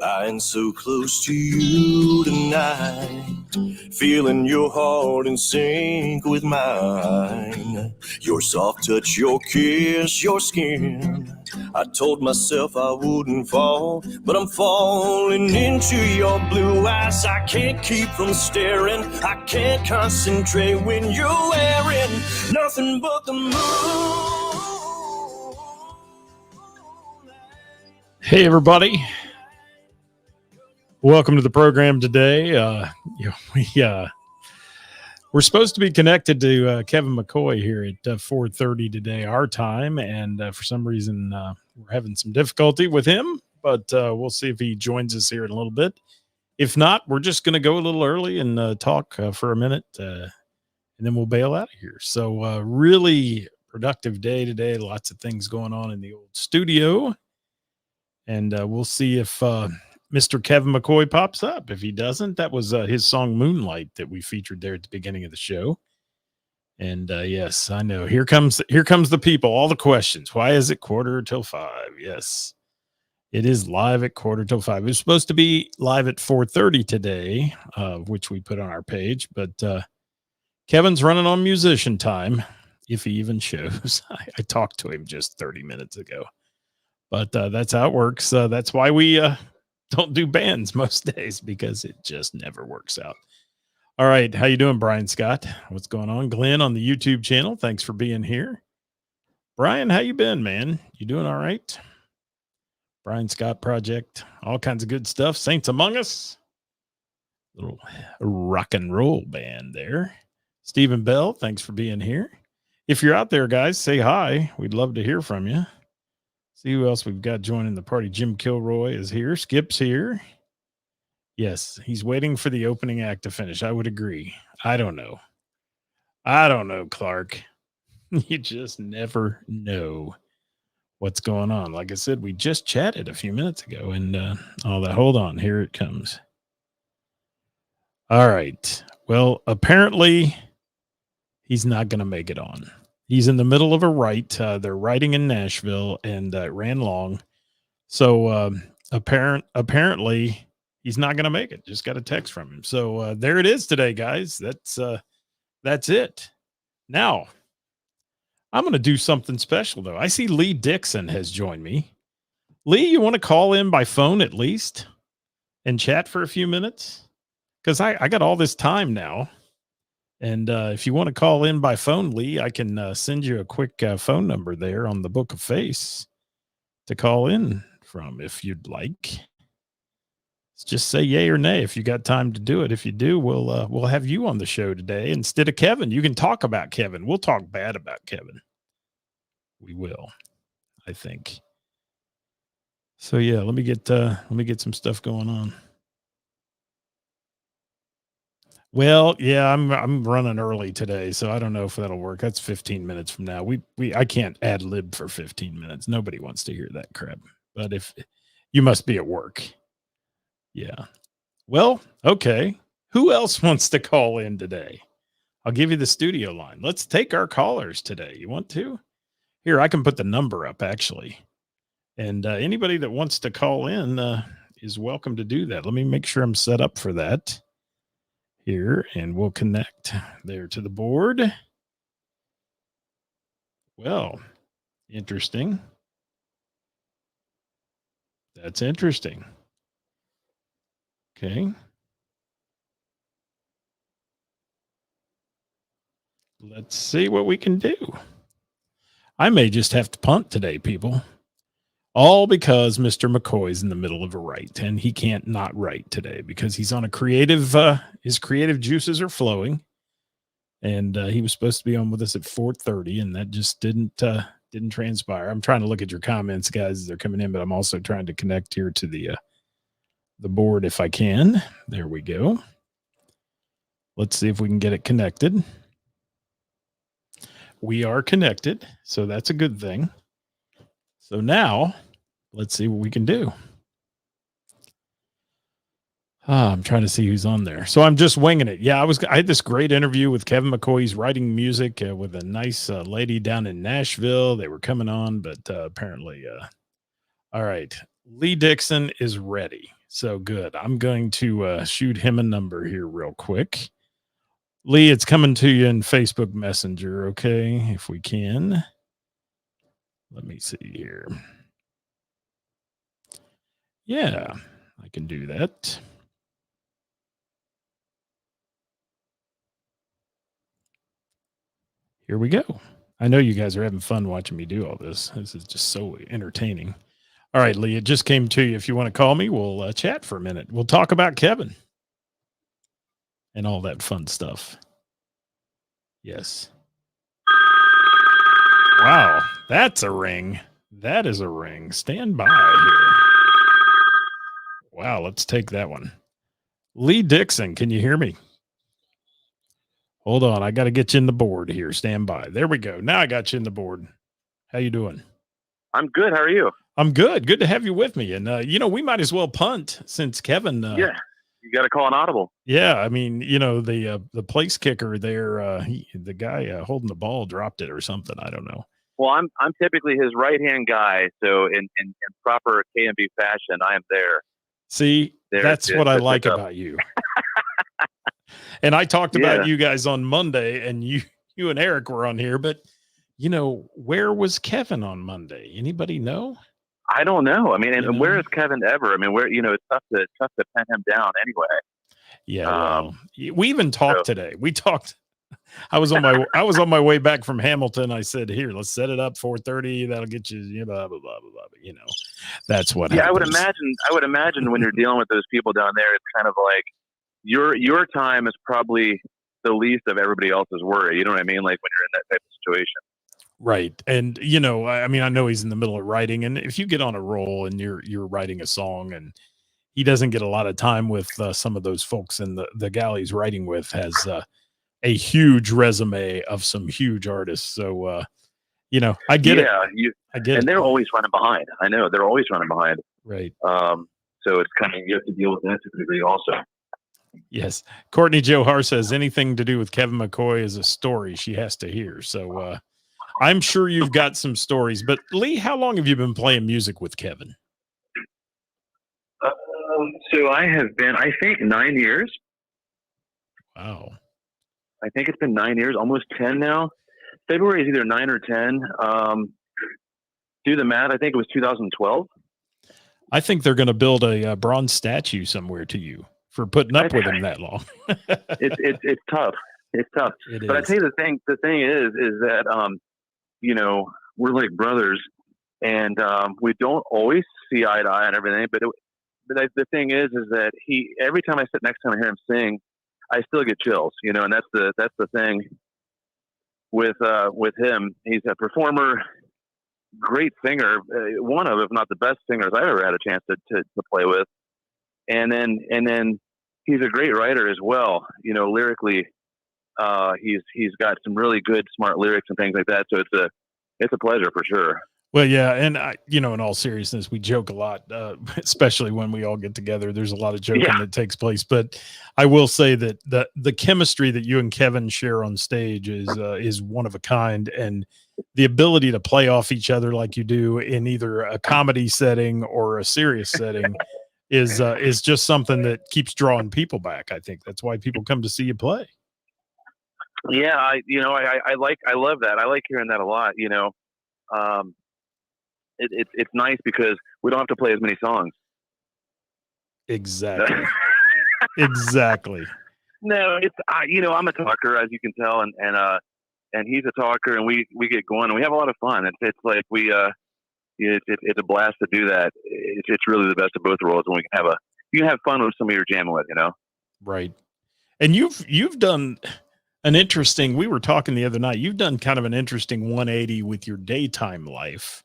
Lying so close to you tonight, feeling your heart in sync with mine. Your soft touch, your kiss, your skin. I told myself I wouldn't fall, but I'm falling into your blue eyes. I can't keep from staring, I can't concentrate when you're wearing nothing but the moon. Hey, everybody. Welcome to the program today. We're supposed to be connected to Kevin McCoy here at 4:30 today, our time, and for some reason we're having some difficulty with him, but we'll see if he joins us here in a little bit. If not, we're just going to go a little early and talk for a minute, and then we'll bail out of here. So really productive day today. Lots of things going on in the old studio, and we'll see if Mr. Kevin McCoy pops up. If he doesn't, that was his song Moonlight that we featured there at the beginning of the show. And yes, I know. Here comes the people, all the questions. Why is it 4:45? Yes, it is live at 4:45. It was supposed to be live at 4:30 today, which we put on our page, but Kevin's running on musician time, if he even shows. I talked to him just 30 minutes ago, but that's how it works. That's why we don't do bands most days, because it just never works out. All right. How you doing, Brian Scott? What's going on? Glenn on the YouTube channel. Thanks for being here. Brian, how you been, man? You doing all right? Brian Scott Project, all kinds of good stuff. Saints Among Us, little rock and roll band there. Stephen Bell, thanks for being here. If you're out there, guys, say hi. We'd love to hear from you. See who else we've got joining the party. Jim Kilroy is here. Skip's here. Yes, he's waiting for the opening act to finish. I would agree. I don't know, Clark. You just never know what's going on. Like I said, we just chatted a few minutes ago and all that. Hold on. Here it comes. All right. Well, apparently he's not going to make it on. He's in the middle of a write. They're writing in Nashville, and it ran long. So apparently he's not going to make it. Just got a text from him. So there it is today, guys. That's it. Now, I'm going to do something special, though. I see Lee Dixon has joined me. Lee, you want to call in by phone at least and chat for a few minutes? Because I got all this time now. And if you want to call in by phone, Lee, I can send you a quick phone number there on the Book of Face to call in from if you'd like. Just say yay or nay if you got time to do it. If you do, we'll have you on the show today instead of Kevin. You can talk about Kevin. We'll talk bad about Kevin. We will, I think. So yeah, let me get some stuff going on. Well, yeah, I'm running early today, so I don't know if that'll work. That's 15 minutes from now. I can't ad lib for 15 minutes. Nobody wants to hear that crap. But if you must be at work. Yeah. Well, okay. Who else wants to call in today? I'll give you the studio line. Let's take our callers today. You want to? Here, I can put the number up actually. And anybody that wants to call in is welcome to do that. Let me make sure I'm set up for that here, and we'll connect there to the board. Well, interesting. That's interesting. Okay. Let's see what we can do. I may just have to punt today, people. All because Mr. McCoy's in the middle of a write, and he can't not write today because he's on a creative, his creative juices are flowing. And he was supposed to be on with us at 4:30, and that just didn't transpire. I'm trying to look at your comments, guys, as they're coming in, but I'm also trying to connect here to the board if I can. There we go. Let's see if we can get it connected. We are connected, so that's a good thing. So now, let's see what we can do. I'm trying to see who's on there. So I'm just winging it. Yeah, I had this great interview with Kevin McCoy. He's writing music with a nice lady down in Nashville. They were coming on, but apparently, all right. Lee Dixon is ready. So good. I'm going to shoot him a number here real quick. Lee, it's coming to you in Facebook Messenger, okay? If we can. Let me see here. Yeah, I can do that. Here we go. I know you guys are having fun watching me do all this. This is just so entertaining. All right, Lee, it just came to you. If you want to call me, we'll chat for a minute. We'll talk about Kevin and all that fun stuff. Yes. Wow, that's a ring. That is a ring. Stand by here. Wow, let's take that one. Lee Dixon, can you hear me? Hold on, I got to get you in the board here. Stand by. There we go. Now I got you in the board. How you doing? I'm good. How are you? I'm good. Good to have you with me. And we might as well punt since Kevin. Yeah, you got to call an audible. Yeah, I mean, the place kicker there, the guy holding the ball dropped it or something. I don't know. Well, I'm typically his right hand guy, so in proper KMB fashion, I am there. See, that's what I like about you. And I talked about you guys on Monday, and you and Eric were on here, but where was Kevin on Monday? Anybody know? I don't know. I mean, and where is Kevin ever? I mean, where it's tough to pin him down anyway. Yeah, well, we even talked today. We talked. I was on my way back from Hamilton. I said, "Here, let's set it up 4:30. That'll get you blah blah blah blah blah." That's what. Yeah, happens. I would imagine when you're dealing with those people down there, it's kind of like your time is probably the least of everybody else's worry. You know what I mean? Like when you're in that type of situation. Right. And, I mean, I know he's in the middle of writing, and if you get on a roll and you're writing a song and he doesn't get a lot of time with some of those folks, and the gal he's writing with has a huge resume of some huge artists. So, I get it. I get it. And they're always running behind. I know they're always running behind. Right. So it's kind of, you have to deal with that to a degree also. Yes. Courtney Johar says anything to do with Kevin McCoy is a story she has to hear. So, I'm sure you've got some stories, but Lee, how long have you been playing music with Kevin? So I have been, I think 9 years. Wow. I think it's been 9 years, almost 10 now. February is either 9 or 10. Do the math. I think it was 2012. I think they're going to build a bronze statue somewhere to you for putting up with him that long. It's tough. It's tough. But I tell you the thing is that, we're like brothers, and we don't always see eye to eye and everything. But the thing is that every time I sit next to him and hear him sing, I still get chills, and that's the thing with him. He's a performer, great singer, one of, if not the best singers I've ever had a chance to play with. And then he's a great writer as well. Lyrically, he's got some really good, smart lyrics and things like that. So it's a pleasure for sure. Well, yeah. And in all seriousness, we joke a lot, especially when we all get together. There's a lot of joking that takes place, but I will say that the chemistry that you and Kevin share on stage is one of a kind, and the ability to play off each other like you do in either a comedy setting or a serious setting is just something that keeps drawing people back. I think that's why people come to see you play. Yeah, I love that. I like hearing that a lot. It's nice because we don't have to play as many songs. Exactly. Exactly. No, it's I'm a talker, as you can tell, and he's a talker, and we get going, and we have a lot of fun. It's like it's a blast to do that. It's really the best of both worlds, and you can have fun with somebody you're jamming with, Right. And you've done an interesting. We were talking the other night. You've done kind of an interesting 180 with your daytime life.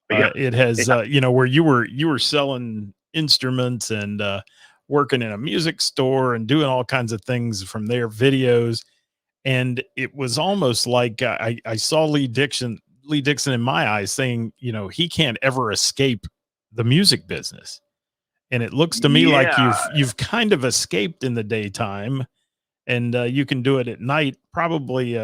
It has, where you were selling instruments and working in a music store and doing all kinds of things from their videos. And it was almost like I saw Lee Dixon in my eyes saying, he can't ever escape the music business. And it looks to me like you've kind of escaped in the daytime, and you can do it at night. Probably,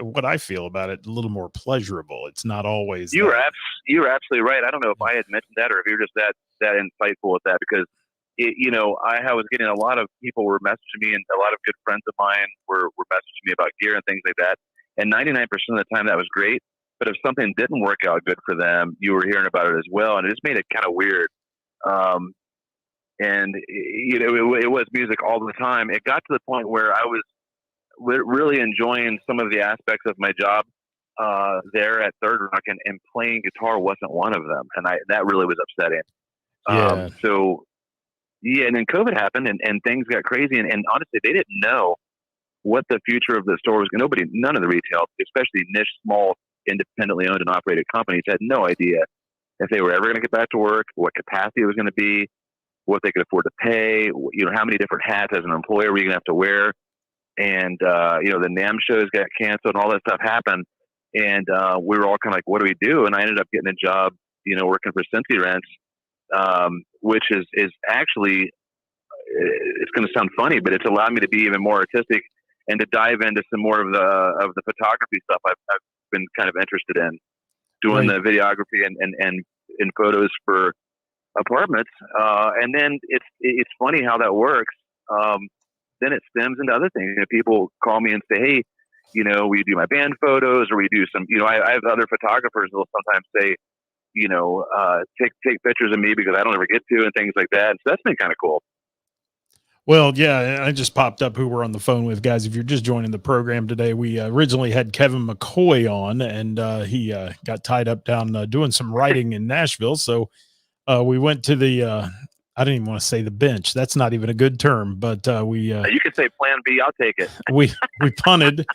what I feel about it, a little more pleasurable. It's not always. You're absolutely right. I don't know if I had mentioned that or if you're just that insightful with that, because I was getting a lot of people were messaging me, and a lot of good friends of mine were messaging me about gear and things like that. And 99% of the time that was great. But if something didn't work out good for them, you were hearing about it as well. And it just made it kind of weird. It was music all the time. It got to the point where I was really enjoying some of the aspects of my job there at Third Rock, and playing guitar wasn't one of them. And that really was upsetting. Yeah. And then COVID happened, and things got crazy. And honestly, they didn't know what the future of the store was. None of the retail, especially niche, small, independently owned and operated companies, had no idea if they were ever going to get back to work, what capacity it was going to be, what they could afford to pay, how many different hats as an employer were you going to have to wear. And, the NAMM shows got canceled and all that stuff happened. And we were all kind of like, what do we do? And I ended up getting a job, working for Cincy Rents, which is actually, it's going to sound funny, but it's allowed me to be even more artistic and to dive into some more of the photography stuff I've been kind of interested in, doing the videography and photos for apartments. And then it's funny how that works. Then it stems into other things. People call me and say, hey, we do my band photos, or we do some, I have other photographers that will sometimes say, take pictures of me because I don't ever get to, and things like that. So that's been kind of cool. Well, yeah, I just popped up who we're on the phone with, guys. If you're just joining the program today, we originally had Kevin McCoy on, and he got tied up down doing some writing in Nashville. So we went to the, I didn't even want to say the bench. That's not even a good term, but we. You can say Plan B. I'll take it. we punted,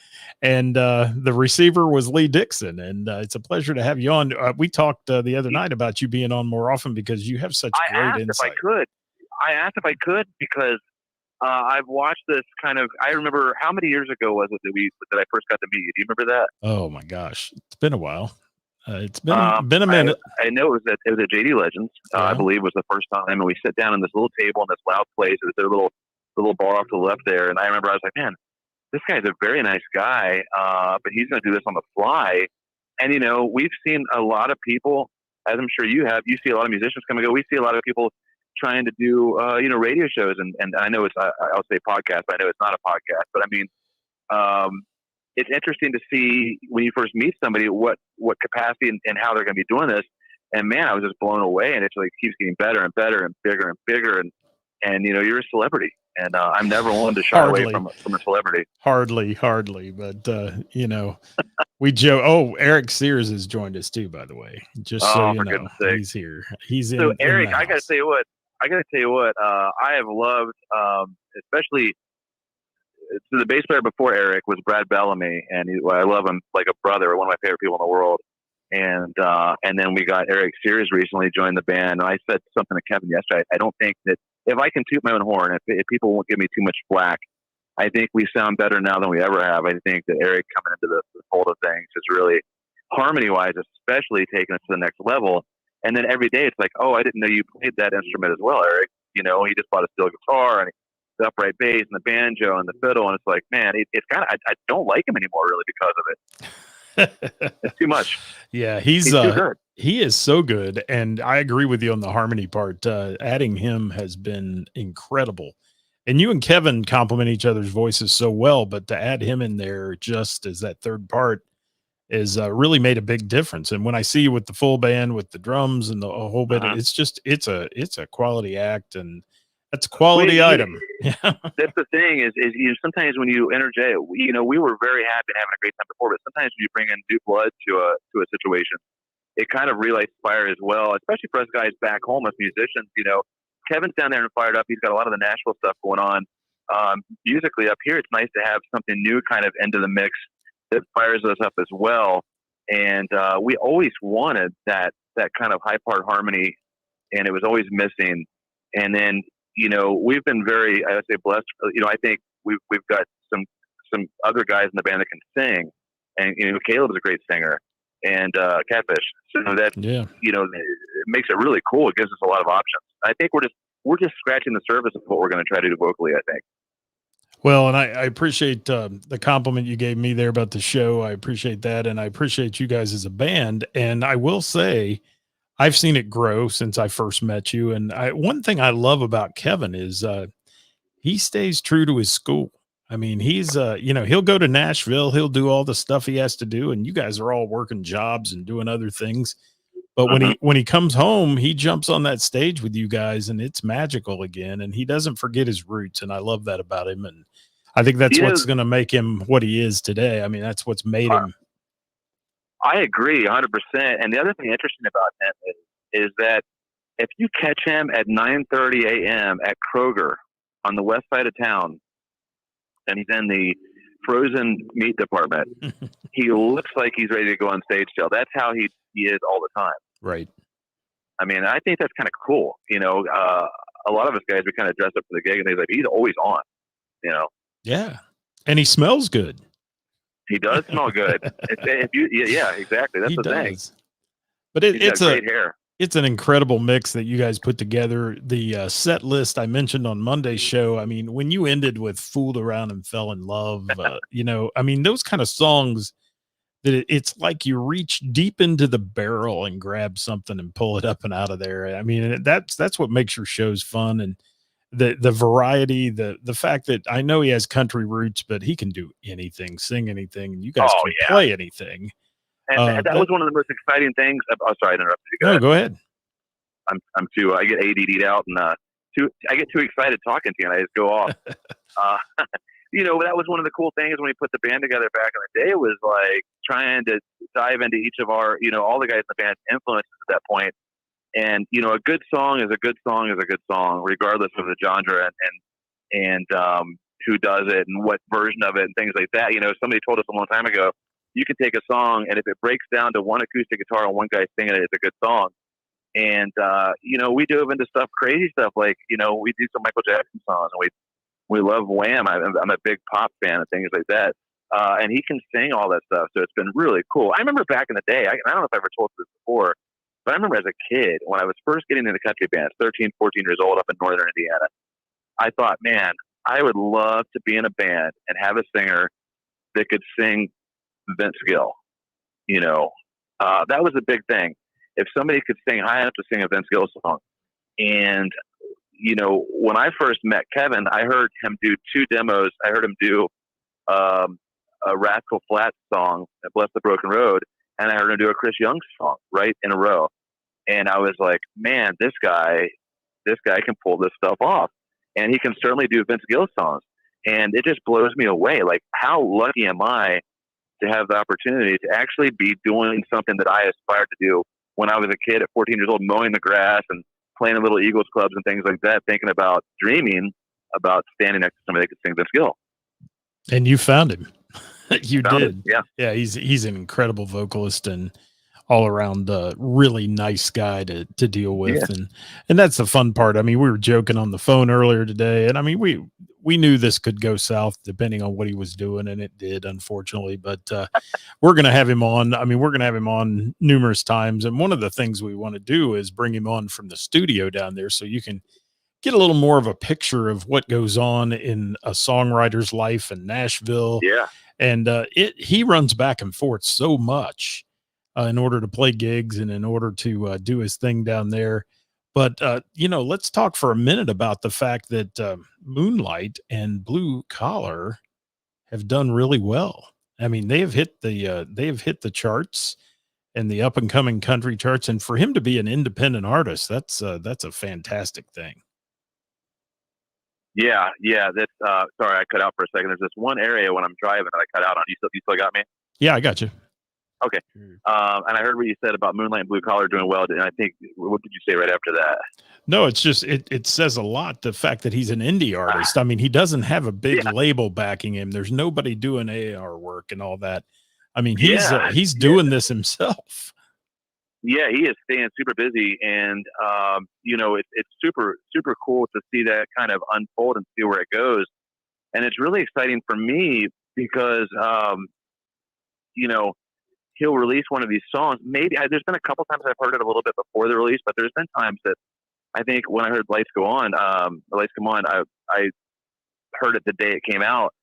and the receiver was Lee Dixon, and it's a pleasure to have you on. We talked the other night about you being on more often because you have such great insight. I asked if I could because I've watched this kind of. I remember how many years ago was it that I first got to meet you? Do you remember that? Oh my gosh, it's been a while. It's been a minute. I know it was at JD Legends. I believe was the first time, and we sit down in this little table in this loud place. It was their little bar off to the left there, and I remember I was like, man, this guy's a very nice guy, but he's going to do this on the fly. And we've seen a lot of people, as I'm sure you have. You see a lot of musicians come and go. We see a lot of people trying to do radio shows, and I know I'll say podcast, but I know it's not a podcast. But I mean, it's interesting to see when you first meet somebody what capacity and how they're going to be doing this. And man, I was just blown away, and it like keeps getting better and better and bigger, and you're a celebrity, and I'm never one to shy away from a celebrity. Hardly, but we joke. Oh, Eric Sears has joined us too, by the way. Just so you know, he's here. He's so Eric. I got to tell you what. I have loved, especially. So the bass player before Eric was Brad Bellamy, and I love him like a brother, one of my favorite people in the world. And then we got Eric Sears recently joined the band. And I said something to Kevin yesterday. I don't think that if I can toot my own horn, if people won't give me too much flack, I think we sound better now than we ever have. I think that Eric coming into the fold of things is really, harmony-wise, especially taking us to the next level. And then every day it's like, oh, I didn't know you played that instrument as well, Eric. He just bought a steel guitar and the upright bass and the banjo and the fiddle, and it's like, man, it's kind of I don't like him anymore really because of it. It's too much. Yeah, he's too good. He is so good, and I agree with you on the harmony part. Adding him has been incredible, and you and Kevin complement each other's voices so well. But to add him in there just as that third part is really made a big difference. And when I see you with the full band with the drums and the whole bit, it's a quality act, and that's a quality item. Yeah. That's the thing is sometimes when you interject, we were very happy and having a great time before, but sometimes when you bring in new blood to a situation, it kind of relights fire as well, especially for us guys back home as musicians. Kevin's down there and fired up. He's got a lot of the Nashville stuff going on. Musically up here, it's nice to have something new kind of into the mix that fires us up as well. And we always wanted that kind of high part harmony, and it was always missing. And then, we've been very, I would say, blessed. I think we've got some other guys in the band that can sing, and Caleb's a great singer, and Catfish. So that it makes it really cool. It gives us a lot of options. I think we're just scratching the surface of what we're going to try to do vocally, I think. Well, and I appreciate the compliment you gave me there about the show. I appreciate that, and I appreciate you guys as a band. And I will say, I've seen it grow since I first met you. And one thing I love about Kevin is he stays true to his school. I mean, he's he'll go to Nashville, he'll do all the stuff he has to do, and you guys are all working jobs and doing other things. But when he comes home, he jumps on that stage with you guys, and it's magical again. And he doesn't forget his roots, and I love that about him. And I think that's what's going to make him what he is today. I mean, that's what's made him. I agree 100%. And the other thing interesting about him is that if you catch him at 9:30 a.m. at Kroger on the west side of town, and he's in the frozen meat department, he looks like he's ready to go on stage still. That's how he is all the time. Right. I mean, I think that's kind of cool. You know, a lot of us guys, we kind of dress up for the gig, and he's always on, you know? Yeah. And he smells good. He does smell good. Yeah, exactly. That's the thing. But it's great hair. It's an incredible mix that you guys put together. The set list I mentioned on Monday's show. I mean, when you ended with "Fooled Around and Fell in Love," I mean, those kind of songs that it's like you reach deep into the barrel and grab something and pull it up and out of there. I mean, that's what makes your shows fun, and the variety, the fact that I know he has country roots, but he can do anything, sing anything, and you guys can play anything. And that was one of the most exciting things. Oh, sorry, I interrupted you. Go ahead. I get ADD'd out, and I get too excited talking to you, and I just go off. That was one of the cool things when we put the band together back in the day, was like trying to dive into each of our, all the guys in the band's influences at that point. And, a good song is a good song is a good song, regardless of the genre and who does it and what version of it and things like that. Somebody told us a long time ago, you can take a song, and if it breaks down to one acoustic guitar and one guy singing it, it's a good song. And, we dove into crazy stuff. Like, we do some Michael Jackson songs, and we love Wham. I'm a big pop fan and things like that. And he can sing all that stuff. So it's been really cool. I remember back in the day, I don't know if I ever told this before, but I remember as a kid, when I was first getting into country bands, 13, 14 years old up in northern Indiana, I thought, man, I would love to be in a band and have a singer that could sing Vince Gill. That was a big thing. If somebody could sing high enough to sing a Vince Gill song. And, when I first met Kevin, I heard him do 2 demos. I heard him do a Rascal Flatts song, Bless the Broken Road, and I heard him do a Chris Young song right in a row. And I was like, man, this guy can pull this stuff off. And he can certainly do Vince Gill songs. And it just blows me away. Like, how lucky am I to have the opportunity to actually be doing something that I aspired to do when I was a kid at 14 years old, mowing the grass and playing in little Eagles clubs and things like that, thinking about, dreaming about standing next to somebody that could sing Vince Gill. And you found him. You found did. Him. Yeah. Yeah. He's an incredible vocalist and all around really nice guy to deal with. Yeah. And that's the fun part. I mean, we were joking on the phone earlier today, and I mean, we knew this could go south depending on what he was doing, and it did, unfortunately, but we're going to have him on. I mean, we're going to have him on numerous times. And one of the things we want to do is bring him on from the studio down there, so you can get a little more of a picture of what goes on in a songwriter's life in Nashville. Yeah. And he runs back and forth so much in order to play gigs and in order to do his thing down there. But, let's talk for a minute about the fact that Moonlight and Blue Collar have done really well. I mean, they have hit the charts and the up and coming country charts. And for him to be an independent artist, that's a fantastic thing. Yeah. That's sorry, I cut out for a second. There's this one area when I'm driving that I cut out on. You still got me? Yeah, I got you. Okay. And I heard what you said about Moonlight and Blue Collar doing well. And I think, what did you say right after that? No, it's just, it says a lot. The fact that he's an indie artist. I mean, he doesn't have a big label backing him. There's nobody doing AR work and all that. I mean, he's doing this himself. Yeah, he is staying super busy, and it's super, super cool to see that kind of unfold and see where it goes. And it's really exciting for me because, he'll release one of these songs. Maybe there's been a couple times I've heard it a little bit before the release, but there's been times that I think when I heard Lights Come On, I heard it the day it came out,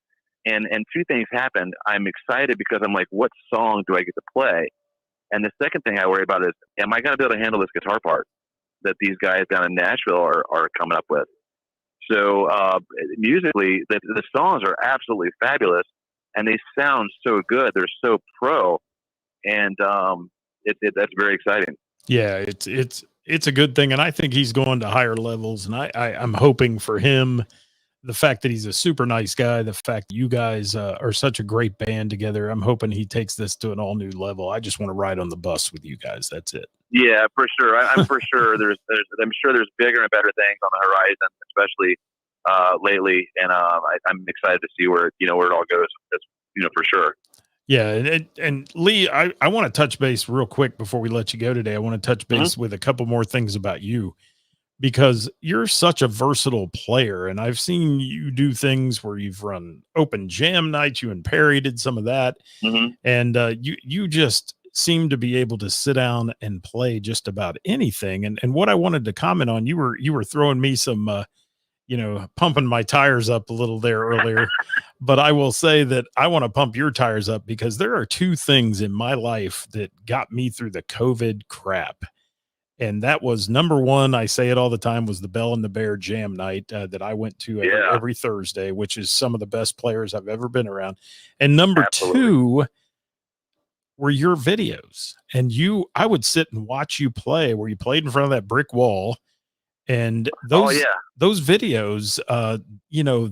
and 2 things happened. I'm excited because I'm like, what song do I get to play? And the second thing I worry about is, am I going to be able to handle this guitar part that these guys down in Nashville are coming up with? So musically, the songs are absolutely fabulous, and they sound so good. They're so pro, and that's very exciting. Yeah, it's a good thing, and I think he's going to higher levels. And I'm hoping for him, the fact that he's a super nice guy, the fact that you guys are such a great band together. I'm hoping he takes this to an all new level. I just want to ride on the bus with you guys. That's it. Yeah, for sure. I'm for sure. I'm sure there's bigger and better things on the horizon, especially lately. And I'm excited to see where it all goes. That's, for sure. Yeah, and Lee, I want to touch base real quick before we let you go today. I want to touch base with a couple more things about you, because you're such a versatile player, and I've seen you do things where you've run open jam nights. You and Perry did some of that, and you just seem to be able to sit down and play just about anything. And what I wanted to comment on, you were throwing me some pumping my tires up a little there earlier, but I will say that I want to pump your tires up, because there are two things in my life that got me through the COVID crap. And that was, number one, I say it all the time, was the Bell and the Bear jam night that I went to every Thursday, which is some of the best players I've ever been around. And number two were your videos. And I would sit and watch you play, where you played in front of that brick wall. And those videos,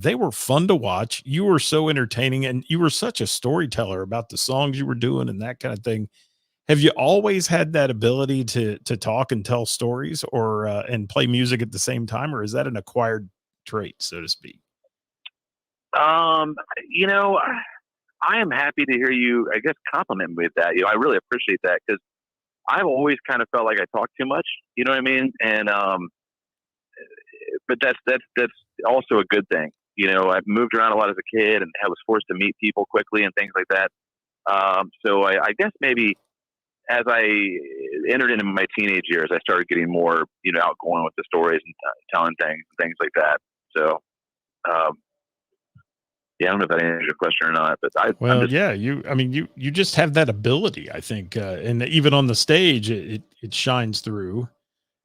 they were fun to watch. You were so entertaining, and you were such a storyteller about the songs you were doing and that kind of thing. Have you always had that ability to talk and tell stories, or and play music at the same time, or is that an acquired trait, so to speak? I am happy to hear you, I guess, compliment me with that. I really appreciate that, because I've always kind of felt like I talk too much. You know what I mean? And but that's also a good thing. I moved around a lot as a kid, and I was forced to meet people quickly and things like that. So I guess maybe as I entered into my teenage years, I started getting more, outgoing with the stories and telling things like that. So, I don't know if that answers your question or not, but you just have that ability, I think. And even on the stage, it shines through.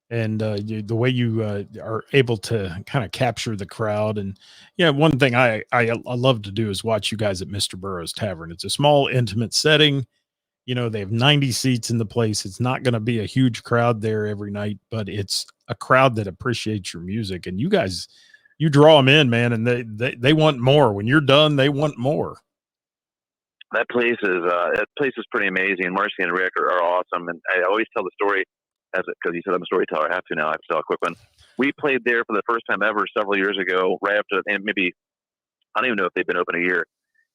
And the way you are able to kind of capture the crowd. And one thing I love to do is watch you guys at Mr. Burroughs Tavern. It's a small, intimate setting. They have 90 seats in the place. It's not going to be a huge crowd there every night, but it's a crowd that appreciates your music. And you guys, you draw them in, man, and they want more. When you're done, they want more. That place is pretty amazing. Marcy and Rick are awesome. And I always tell the story, because you said I'm a storyteller. I have to now. I have to tell a quick one. We played there for the first time ever several years ago, right after, and maybe, I don't even know if they've been open a year.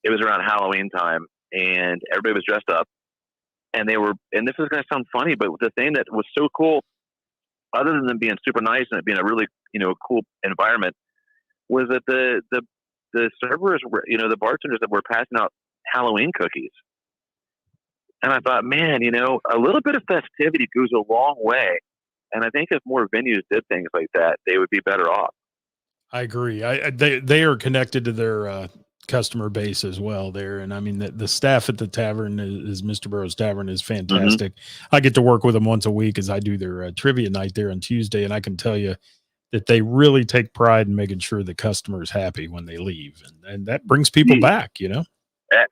It was around Halloween time, and everybody was dressed up. And and this is going to sound funny, but the thing that was so cool, other than them being super nice and it being a really, cool environment, was that the servers were, the bartenders that were passing out Halloween cookies. And I thought, man, a little bit of festivity goes a long way. And I think if more venues did things like that, they would be better off. I agree. They are connected to their customer base as well there. And I mean, the staff at the tavern is Mr. Burroughs Tavern is fantastic. I get to work with them once a week as I do their trivia night there on Tuesday. And I can tell you that they really take pride in making sure the customer is happy when they leave. And that brings people back,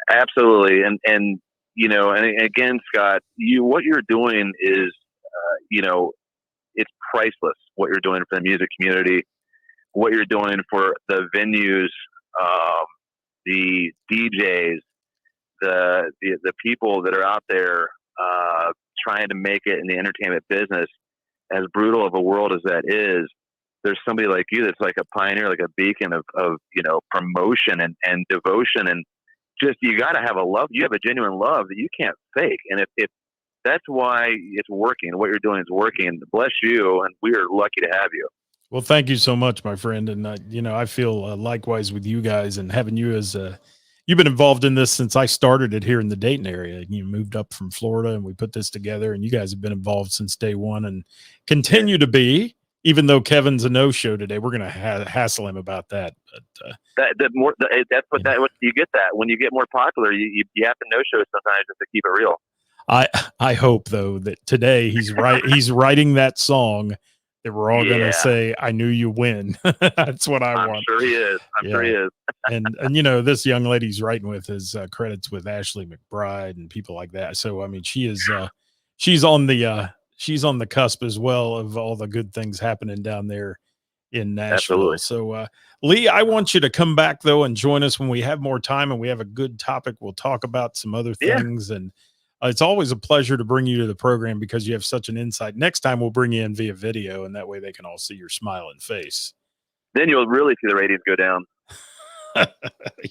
Absolutely. And again, Scott, what you're doing is, it's priceless. What you're doing for the music community, what you're doing for the venues, the DJs, the people that are out there trying to make it in the entertainment business. As brutal of a world as that is, there's somebody like you that's like a pioneer, like a beacon of promotion and devotion, and just, you got to have a love. You have a genuine love that you can't fake. And if that's why it's working, what you're doing is working, bless you. And we are lucky to have you. Well, thank you so much, my friend. And, I feel likewise with you guys, and having you as you've been involved in this since I started it here in the Dayton area. You moved up from Florida and we put this together, and you guys have been involved since day one and continue to be, even though Kevin's a no-show today. We're going to hassle him about that. But you get that when you get more popular, you have to no-show sometimes just to keep it real. I hope though that today he's writing that song that we're all going to say, I knew you win. That's what I want. I'm sure he is. I'm sure he is. and you know, this young lady he's writing with is credits with Ashley McBride and people like that. So, I mean, she is, she's on the cusp as well of all the good things happening down there in Nashville. Absolutely. So, Lee, I want you to come back though and join us when we have more time and we have a good topic. We'll talk about some other things and it's always a pleasure to bring you to the program because you have such an insight. Next time we'll bring you in via video, and that way they can all see your smiling face. Then you'll really see the ratings go down.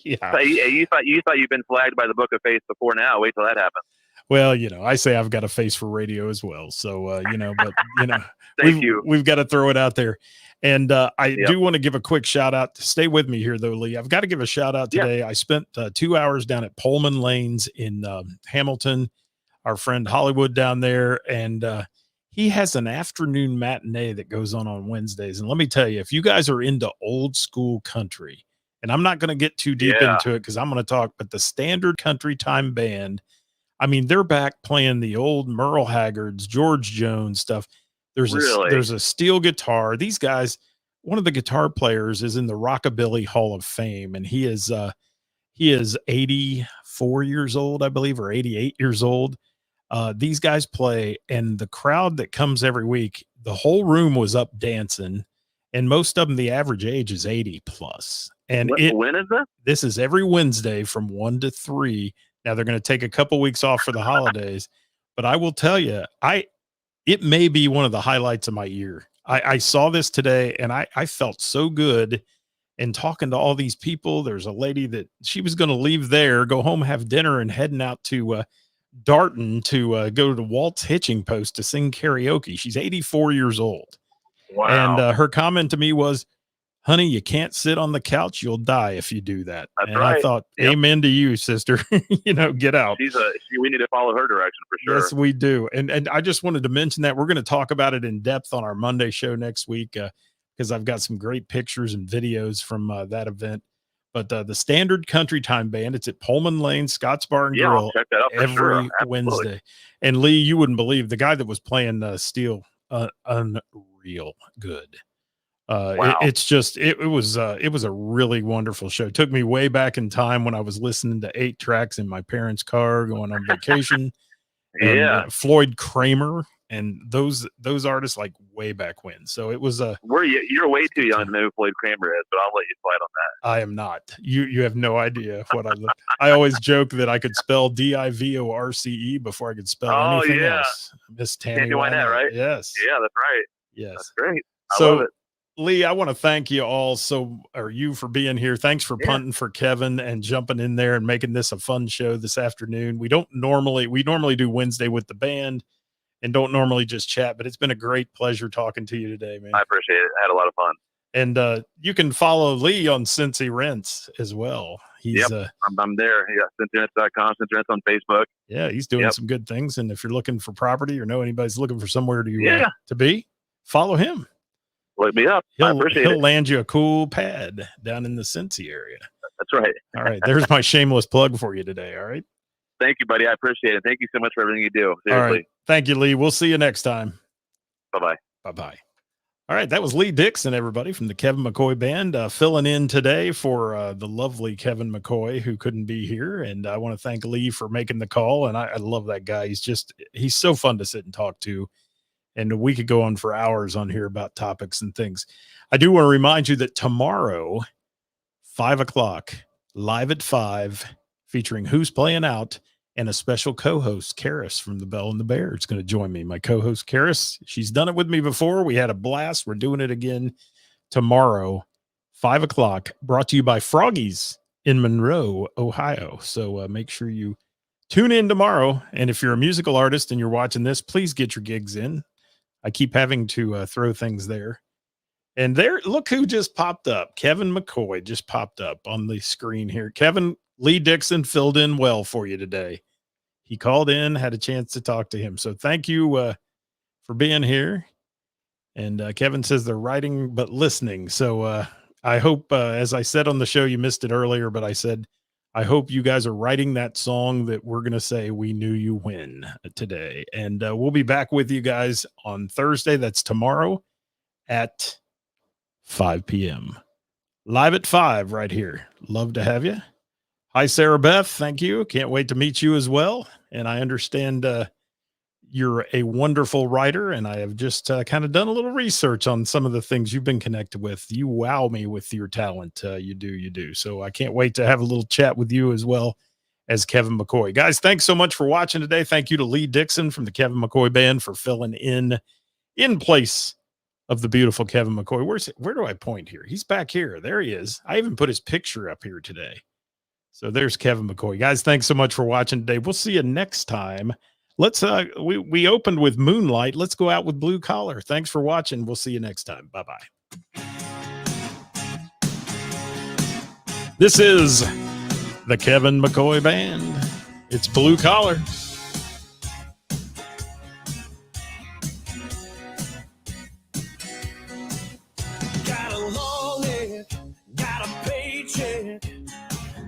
Yeah. So you thought you've been flagged by the Book of Face before now. Wait till that happens. Well, you know, I say I've got a face for radio as well. So, you know, but, you know, we've got to throw it out there. And I do want to give a quick shout out. Stay with me here, though, Lee. I've got to give a shout out today. I spent 2 hours down at Pullman Lanes in Hamilton. Our friend Hollywood down there, and he has an afternoon matinee that goes on Wednesdays. And let me tell you, if you guys are into old school country, and I'm not going to get too deep into it because I'm going to talk, but the Standard Country Time Band, I mean, they're back playing the old Merle Haggard's, George Jones stuff. There's a steel guitar. These guys, one of the guitar players is in the Rockabilly Hall of Fame, and he is 84 years old, I believe, or 88 years old. These guys play, and the crowd that comes every week, the whole room was up dancing, and most of them, the average age is 80 plus. And when is this? This is every Wednesday from 1 to 3. Now they're going to take a couple weeks off for the holidays, but I will tell you, it may be one of the highlights of my year. I saw this today, and I felt so good. And talking to all these people, there's a lady that she was going to leave there, go home, have dinner, and heading out to Darton to go to Walt's Hitching Post to sing karaoke. She's 84 years old. Wow. And her comment to me was, honey, you can't sit on the couch. You'll die if you do that. That's and right. I thought, amen to you, sister. You know, get out. We need to follow her direction for sure. Yes, we do. And I just wanted to mention that we're going to talk about it in depth on our Monday show next week because I've got some great pictures and videos from that event. But the Standard Country Time Band, it's at Pullman Lane, Scotts Bar and Grill, I'll check that out every Wednesday. And Lee, you wouldn't believe the guy that was playing steel, unreal good. Wow. It was a really wonderful show. It took me way back in time when I was listening to 8 tracks in my parents' car going on vacation. And, Floyd Kramer and those artists like way back when. So it was you're way too young to know who Floyd Kramer is, but I'll let you slide on that. I am not. You have no idea what I always joke that I could spell DIVORCE before I could spell anything else. Miss Tammy. Can't do why not, right? Yes. Yeah, that's right. Yes. That's great. I love it. Lee, I want to thank you all you for being here. Thanks for punting for Kevin and jumping in there and making this a fun show this afternoon. We normally do Wednesday with the band and don't normally just chat, but it's been a great pleasure talking to you today, man. I appreciate it. I had a lot of fun. And you can follow Lee on Cincy Rents as well. I'm there. Yeah, CincyRents.com, Cincy Rents on Facebook. Yeah, he's doing some good things. And if you're looking for property or know anybody's looking for somewhere to be, follow him. Look me up. I appreciate it. He'll land you a cool pad down in the Cincy area. That's right. All right. There's my shameless plug for you today. All right. Thank you, buddy. I appreciate it. Thank you so much for everything you do. Seriously. All right. Thank you, Lee. We'll see you next time. Bye-bye. Bye-bye. All right. That was Lee Dixon, everybody, from the Kevin McCoy Band, filling in today for the lovely Kevin McCoy, who couldn't be here. And I want to thank Lee for making the call. And I love that guy. He's so fun to sit and talk to. And we could go on for hours on here about topics and things. I do want to remind you that tomorrow, 5 o'clock, live at 5, featuring Who's Playing Out, and a special co-host, Karis from the Bell and the Bear, is going to join me. My co-host, Karis, she's done it with me before. We had a blast. We're doing it again tomorrow, 5 o'clock, brought to you by Froggies in Monroe, Ohio. So make sure you tune in tomorrow. And if you're a musical artist and you're watching this, please get your gigs in. I keep having to throw things there. And there, look who just popped up. Kevin McCoy just popped up on the screen here. Kevin, Lee Dixon filled in well for you today. He called in, had a chance to talk to him. So thank you for being here. And Kevin says they're writing but listening. So I hope, as I said on the show, you missed it earlier, but I said I hope you guys are writing that song that we're going to say we knew you when today. And we'll be back with you guys on Thursday. That's tomorrow at 5 p.m. Live at 5 right here. Love to have you. Hi, Sarah Beth. Thank you. Can't wait to meet you as well. And I understand you're a wonderful writer, and I have just kind of done a little research on some of the things you've been connected with. You wow me with your talent. You do. So I can't wait to have a little chat with you as well as Kevin McCoy. Guys, thanks so much for watching today. Thank you to Lee Dixon from the Kevin McCoy Band for filling in place of the beautiful Kevin McCoy. Where do I point here? He's back here. There he is. I even put his picture up here today. So there's Kevin McCoy. Guys, thanks so much for watching today. We'll see you next time. Let's we opened with Moonlight. Let's go out with Blue Collar. Thanks for watching. We'll see you next time. Bye-bye. This is the Kevin McCoy Band. It's Blue Collar. Got a long neck, got a paycheck,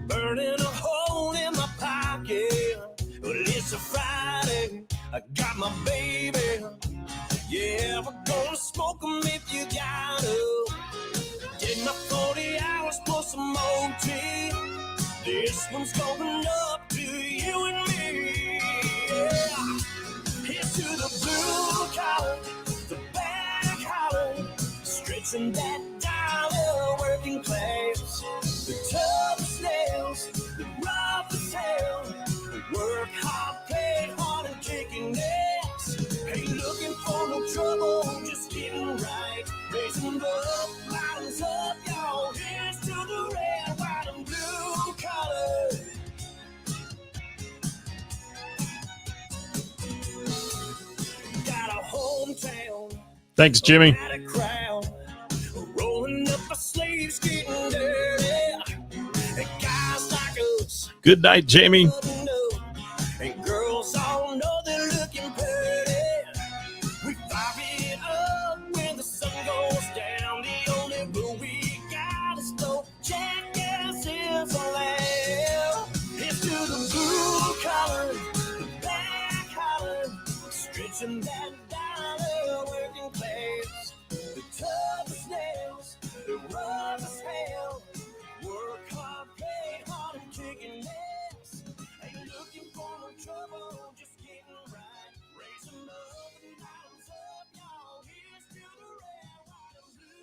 burning a hole in my pocket. Well, it's a Friday, I got my baby. Yeah, we're gonna smoke 'em if you got 'em. Get my 40 hours plus some OT. This one's going up to you and me. Yeah. Here's to the blue collar, the back collar, stretching that dollar working class. The toughest nails, the roughest hell, work hard, play hard, and kicking ass. Ain't looking for no trouble, just getting right. Raising up, bottoms up, y'all. Here's to the red, white, and blue collar. Got a hometown. Thanks, Jimmy. Got a crowd, rolling up our sleeves, getting dirty. And guys like us. Good night, Jamie.